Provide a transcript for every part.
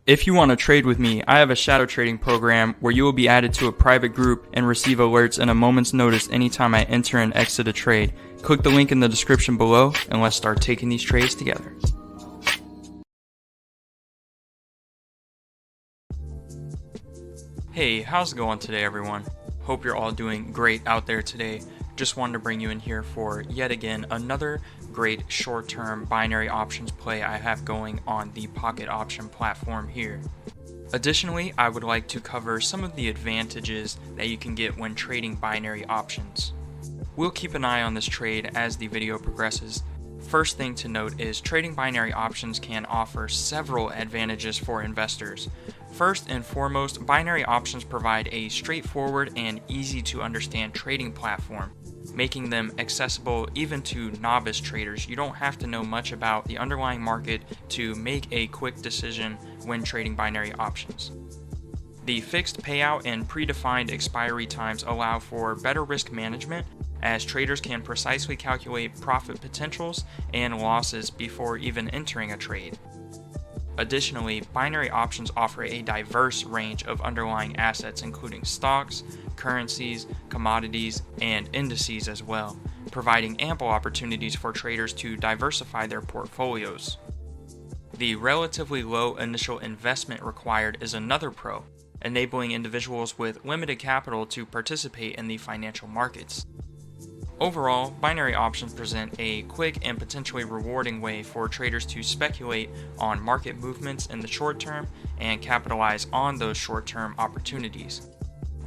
If you want to trade with me, I have a shadow trading program where you will be added to a private group and receive alerts in a moment's notice anytime I enter and exit a trade. Click the link in the description below and let's start taking these trades together. Hey, how's it going today, everyone? Hope you're all doing great out there today. Just wanted to bring you in here for yet again another great short-term binary options play I have going on the Pocket Option platform here. Additionally, I would like to cover some of the advantages that you can get when trading binary options. We'll keep an eye on this trade as the video progresses. First thing to note is trading binary options can offer several advantages for investors. First and foremost, binary options provide a straightforward and easy to understand trading platform, making them accessible even to novice traders. You don't have to know much about the underlying market to make a quick decision when trading binary options. The fixed payout and predefined expiry times allow for better risk management, as traders can precisely calculate profit potentials and losses before even entering a trade. Additionally, binary options offer a diverse range of underlying assets, including stocks, currencies, commodities, and indices as well, providing ample opportunities for traders to diversify their portfolios. The relatively low initial investment required is another pro, enabling individuals with limited capital to participate in the financial markets. Overall, binary options present a quick and potentially rewarding way for traders to speculate on market movements in the short term and capitalize on those short-term opportunities.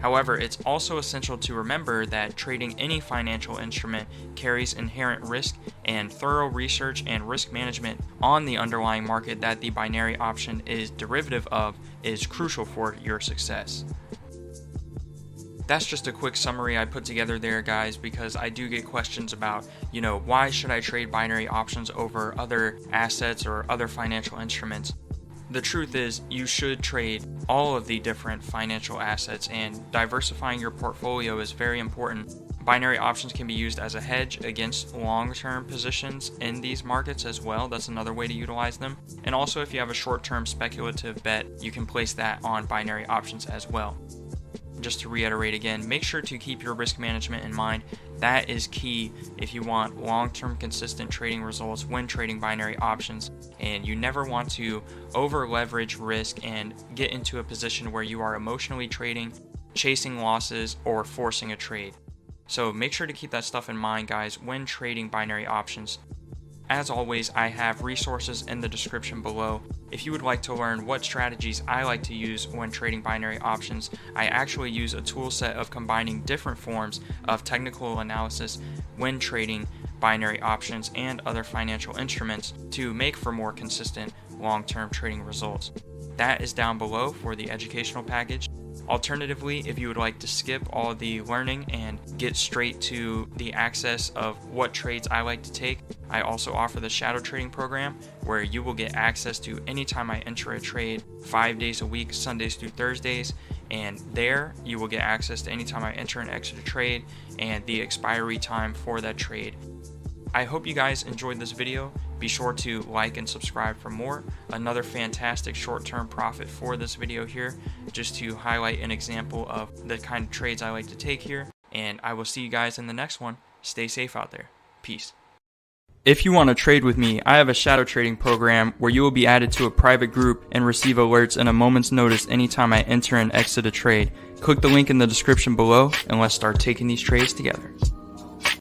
However, it's also essential to remember that trading any financial instrument carries inherent risk, and thorough research and risk management on the underlying market that the binary option is derivative of is crucial for your success. That's just a quick summary I put together there, guys, because I do get questions about, why should I trade binary options over other assets or other financial instruments? The truth is, you should trade all of the different financial assets, and diversifying your portfolio is very important. Binary options can be used as a hedge against long-term positions in these markets as well. That's another way to utilize them. And also, if you have a short-term speculative bet, you can place that on binary options as well. Just to reiterate again, make sure to keep your risk management in mind. That is key if you want long-term consistent trading results when trading binary options, and you never want to over leverage risk and get into a position where you are emotionally trading, chasing losses, or forcing a trade. So make sure to keep that stuff in mind, guys, when trading binary options. As always, I have resources in the description below. If you would like to learn what strategies I like to use when trading binary options, I actually use a tool set of combining different forms of technical analysis when trading binary options and other financial instruments to make for more consistent long-term trading results. That is down below for the educational package. Alternatively, if you would like to skip all the learning and get straight to the access of what trades I like to take, I also offer the shadow trading program, where you will get access to anytime I enter a trade 5 days a week, Sundays through Thursdays, and there you will get access to anytime I enter and exit a trade and the expiry time for that trade. I hope you guys enjoyed this video. Be sure to like and subscribe for more. Another fantastic short-term profit for this video here, just to highlight an example of the kind of trades I like to take here. And I will see you guys in the next one. Stay safe out there. Peace. If you want to trade with me, I have a shadow trading program where you will be added to a private group and receive alerts in a moment's notice anytime I enter and exit a trade. Click the link in the description below and let's start taking these trades together.